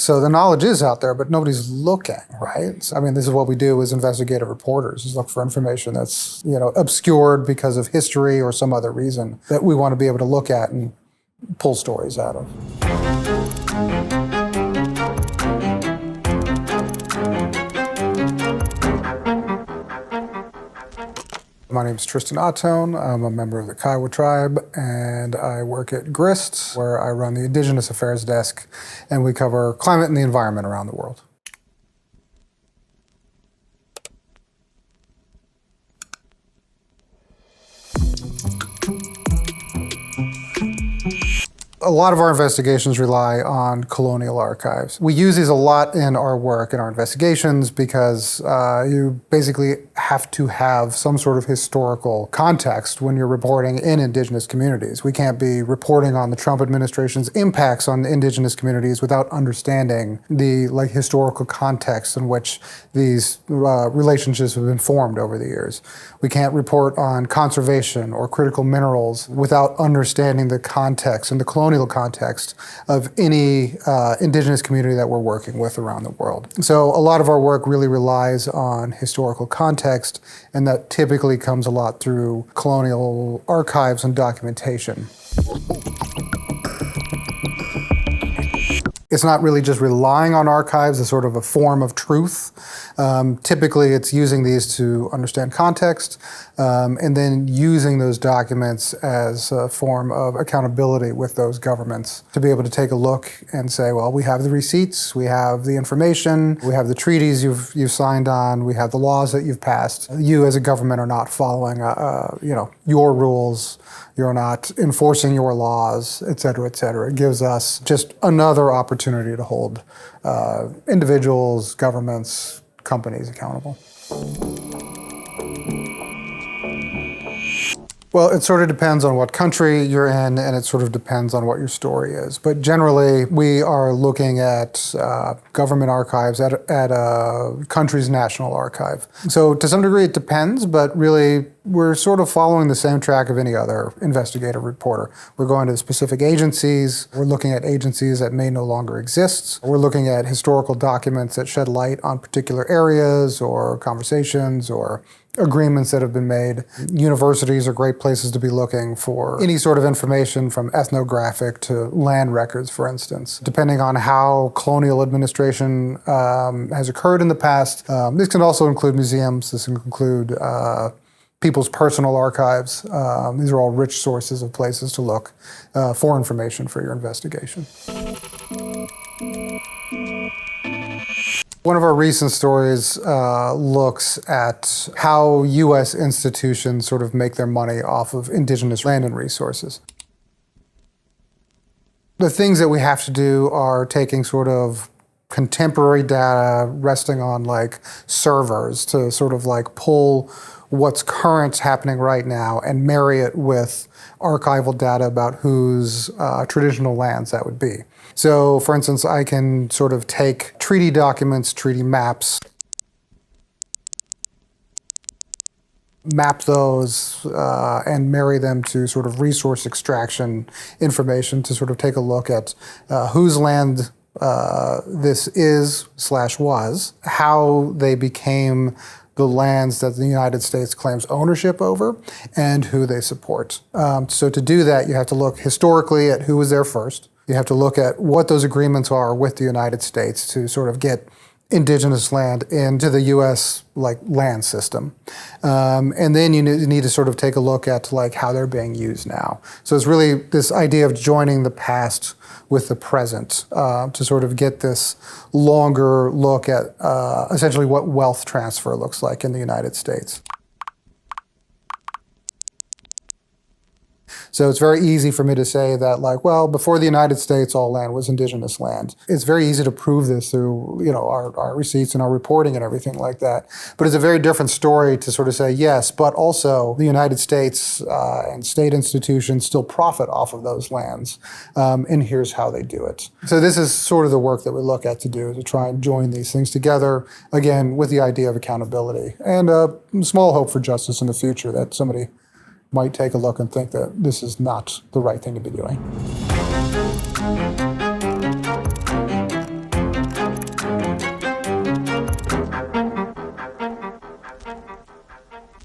So the knowledge is out there, but nobody's looking, right? So, I mean, this is what we do as investigative reporters, is look for information that's, obscured because of history or some other reason that we want to be able to look at and pull stories out of. My name is Tristan Ahtone. I'm a member of the Kiowa Tribe, and I work at Grist, where I run the Indigenous Affairs Desk, and we cover climate and the environment around the world. A lot of our investigations rely on colonial archives. We use these a lot in our work, in our investigations, because you basically have to have some sort of historical context when you're reporting in indigenous communities. We can't be reporting on the Trump administration's impacts on indigenous communities without understanding the historical context in which these relationships have been formed over the years. We can't report on conservation or critical minerals without understanding the context and the colonial context of any indigenous community that we're working with around the world. So a lot of our work really relies on historical context, and that typically comes a lot through colonial archives and documentation. It's not really just relying on archives as sort of a form of truth. Typically, it's using these to understand context, and then using those documents as a form of accountability with those governments to be able to take a look and say, well, we have the receipts, we have the information, we have the treaties you've signed on, we have the laws that you've passed. You as a government are not following, your rules. You're not enforcing your laws, et cetera, et cetera. It gives us just another opportunity to hold individuals, governments, companies accountable. Well, it sort of depends on what country you're in, and it sort of depends on what your story is. But generally, we are looking at government archives at a country's national archive. So to some degree, it depends, but really, we're sort of following the same track of any other investigative reporter. We're going to specific agencies. We're looking at agencies that may no longer exist. We're looking at historical documents that shed light on particular areas or conversations or agreements that have been made. Universities are great places to be looking for any sort of information, from ethnographic to land records, for instance. Depending on how colonial administration has occurred in the past, this can also include museums. This can include people's personal archives. These are all rich sources of places to look for information for your investigation. One of our recent stories looks at how U.S. institutions sort of make their money off of indigenous land and resources. The things that we have to do are taking sort of contemporary data resting on servers to sort of pull what's current happening right now and marry it with archival data about whose traditional lands that would be. So, for instance, I can sort of take treaty documents, treaty maps, map those and marry them to sort of resource extraction information to sort of take a look at whose land this is/was, how they became the lands that the United States claims ownership over, and who they support. So to do that, you have to look historically at who was there first. You have to look at what those agreements are with the United States to sort of get indigenous land into the U.S. land system. And then you need to sort of take a look at how they're being used now. So it's really this idea of joining the past with the present to sort of get this longer look at essentially what wealth transfer looks like in the United States. So it's very easy for me to say that, well, before the United States, all land was indigenous land. It's very easy to prove this through, our receipts and our reporting and everything like that. But it's a very different story to sort of say, yes, but also the United States and state institutions still profit off of those lands, and here's how they do it. So this is sort of the work that we look at to do, to try and join these things together, again, with the idea of accountability and a small hope for justice in the future, that somebody might take a look and think that this is not the right thing to be doing.